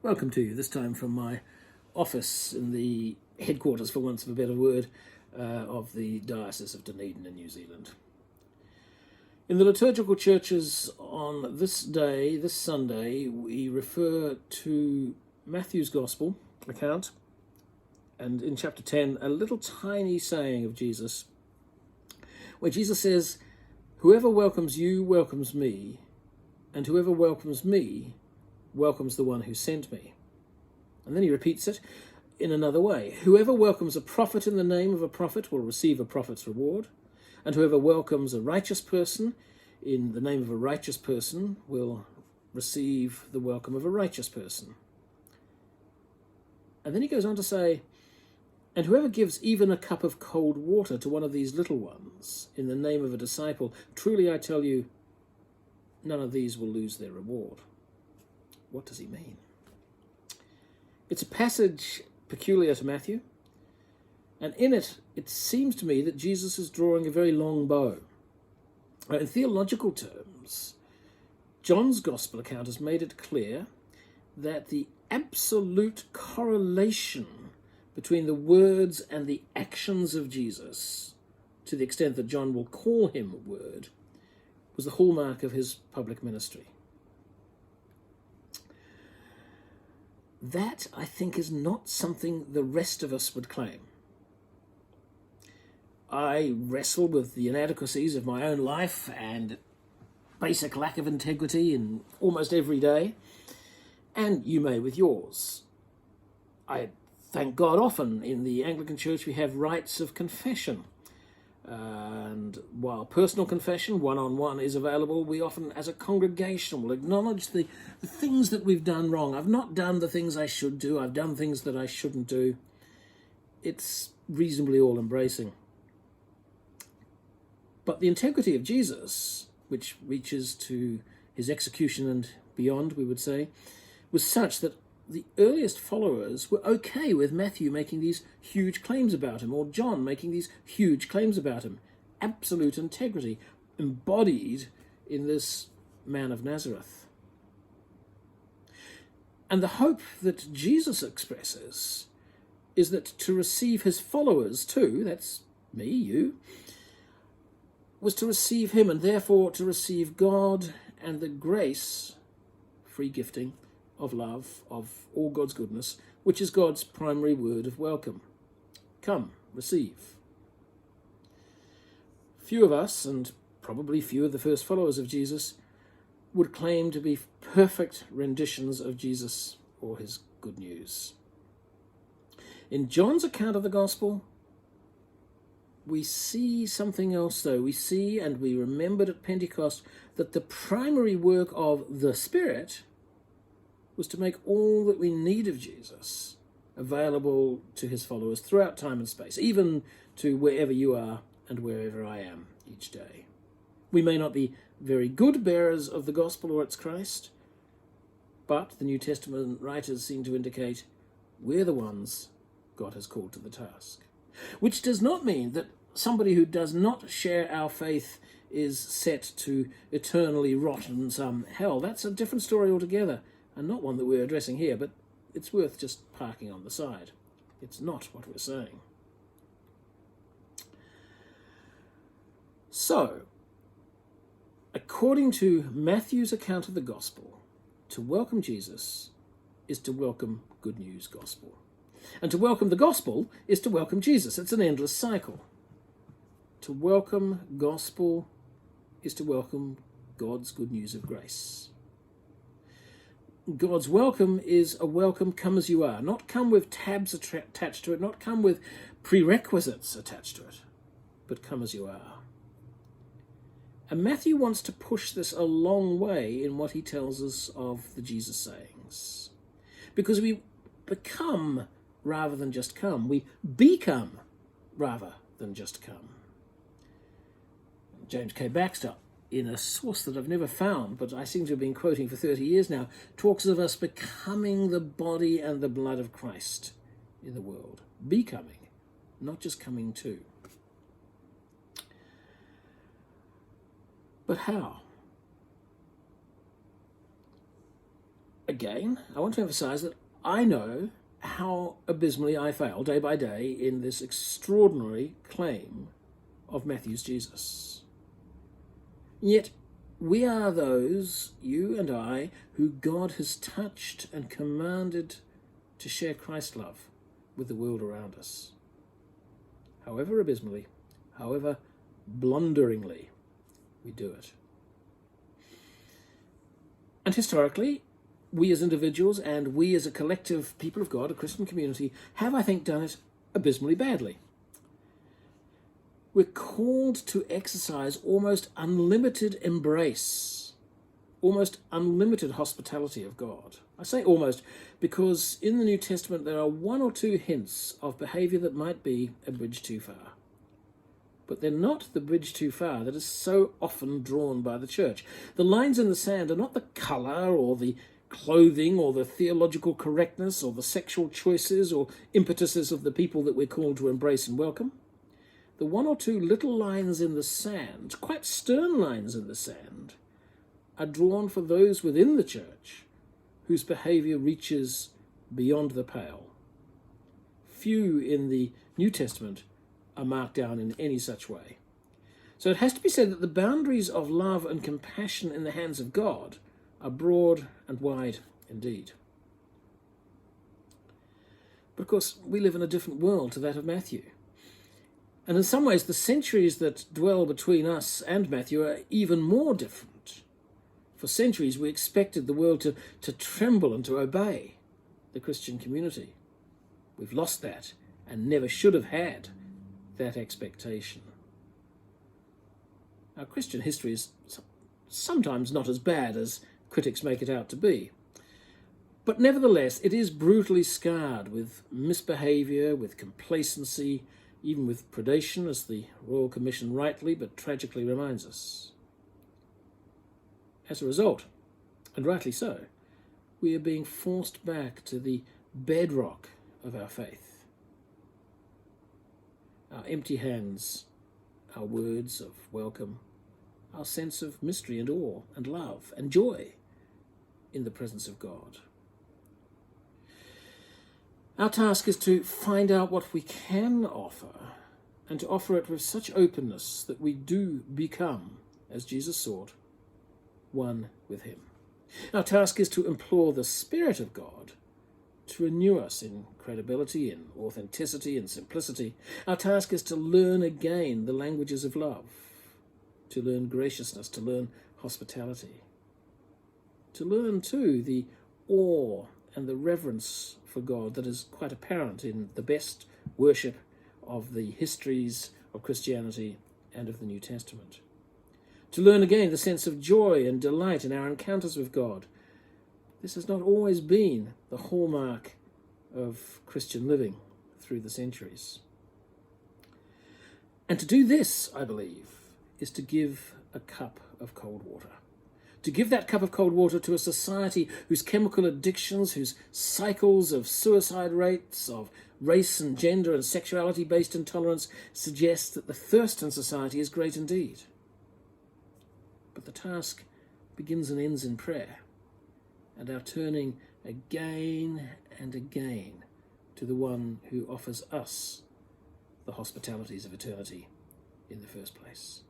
Welcome to you, this time from my office in the headquarters, for want of a better word, of the Diocese of Dunedin in New Zealand. In the liturgical churches on this day, this Sunday, we refer to Matthew's Gospel account, and in chapter 10, a little tiny saying of Jesus, where Jesus says, "Whoever welcomes you welcomes me, and whoever welcomes me welcomes the one who sent me." And then he repeats it in another way. "Whoever welcomes a prophet in the name of a prophet will receive a prophet's reward, and whoever welcomes a righteous person in the name of a righteous person will receive the welcome of a righteous person." And then he goes on to say, "And whoever gives even a cup of cold water to one of these little ones in the name of a disciple, truly I tell you, none of these will lose their reward." What does he mean? It's a passage peculiar to Matthew, and in it, it seems to me that Jesus is drawing a very long bow. In theological terms, John's Gospel account has made it clear that the absolute correlation between the words and the actions of Jesus, to the extent that John will call him a word, was the hallmark of his public ministry. That, I think, is not something the rest of us would claim. I wrestle with the inadequacies of my own life and basic lack of integrity in almost every day, and you may with yours. I thank God often in the Anglican Church we have rites of confession. And while personal confession, one-on-one, is available, we often, as a congregation, will acknowledge the things that we've done wrong. I've not done the things I should do. I've done things that I shouldn't do. It's reasonably all-embracing. But the integrity of Jesus, which reaches to his execution and beyond, we would say, was such that the earliest followers were okay with Matthew making these huge claims about him, or John making these huge claims about him. Absolute integrity embodied in this man of Nazareth. And the hope that Jesus expresses is that to receive his followers too, that's me, you, was to receive him, and therefore to receive God and the grace, free gifting, of love, of all God's goodness, which is God's primary word of welcome. Come, receive. Few of us, and probably few of the first followers of Jesus, would claim to be perfect renditions of Jesus or his good news. In John's account of the gospel, we see something else, though. We see, and we remembered at Pentecost, that the primary work of the Spirit was to make all that we need of Jesus available to his followers throughout time and space, even to wherever you are and wherever I am each day. We may not be very good bearers of the gospel or its Christ, but the New Testament writers seem to indicate we're the ones God has called to the task. Which does not mean that somebody who does not share our faith is set to eternally rot in some hell. That's a different story altogether, and not one that we're addressing here, but it's worth just parking on the side. It's not what we're saying. So, according to Matthew's account of the gospel, to welcome Jesus is to welcome good news gospel. And to welcome the gospel is to welcome Jesus. It's an endless cycle. To welcome gospel is to welcome God's good news of grace. God's welcome is a welcome come as you are, not come with tabs attached to it, not come with prerequisites attached to it, but come as you are. And Matthew wants to push this a long way in what he tells us of the Jesus sayings. Because we become rather than just come. We become rather than just come. James K. Baxter, in a source that I've never found, but I seem to have been quoting for 30 years now, talks of us becoming the body and the blood of Christ in the world. Becoming, not just coming to. But how? again, I want to emphasize that I know how abysmally I fail day by day in this extraordinary claim of Matthew's Jesus. Yet we are those, you and I, who God has touched and commanded to share Christ's love with the world around us. However abysmally, however blunderingly we do it. And historically, we as individuals and we as a collective people of God, a Christian community, have, I think, done it abysmally badly. We're called to exercise almost unlimited embrace, almost unlimited hospitality of God. I say almost because in the New Testament there are one or two hints of behavior that might be a bridge too far. But they're not the bridge too far that is so often drawn by the church. The lines in the sand are not the colour or the clothing or the theological correctness or the sexual choices or impetuses of the people that we're called to embrace and welcome. The one or two little lines in the sand, quite stern lines in the sand, are drawn for those within the church whose behaviour reaches beyond the pale. Few in the New Testament are marked down in any such way. So it has to be said that the boundaries of love and compassion in the hands of God are broad and wide indeed. But of course, we live in a different world to that of Matthew. And in some ways, the centuries that dwell between us and Matthew are even more different. For centuries, we expected the world to tremble and to obey the Christian community. We've lost that and never should have had that expectation. Our Christian history is sometimes not as bad as critics make it out to be. But nevertheless, it is brutally scarred with misbehaviour, with complacency, even with predation, as the Royal Commission rightly but tragically reminds us. As a result, and rightly so, we are being forced back to the bedrock of our faith. Our empty hands, our words of welcome, our sense of mystery and awe and love and joy in the presence of God. Our task is to find out what we can offer and to offer it with such openness that we do become, as Jesus sought, one with him. Our task is to implore the Spirit of God to renew us in credibility, in authenticity, in simplicity. Our task is to learn again the languages of love, to learn graciousness, to learn hospitality, to learn too the awe and the reverence for God that is quite apparent in the best worship of the histories of Christianity and of the New Testament. To learn again the sense of joy and delight in our encounters with God. This has not always been the hallmark of Christian living through the centuries. And to do this, I believe, is to give a cup of cold water. To give that cup of cold water to a society whose chemical addictions, whose cycles of suicide rates, of race and gender and sexuality-based intolerance suggest that the thirst in society is great indeed. But the task begins and ends in prayer, and our turning again and again to the one who offers us the hospitalities of eternity in the first place.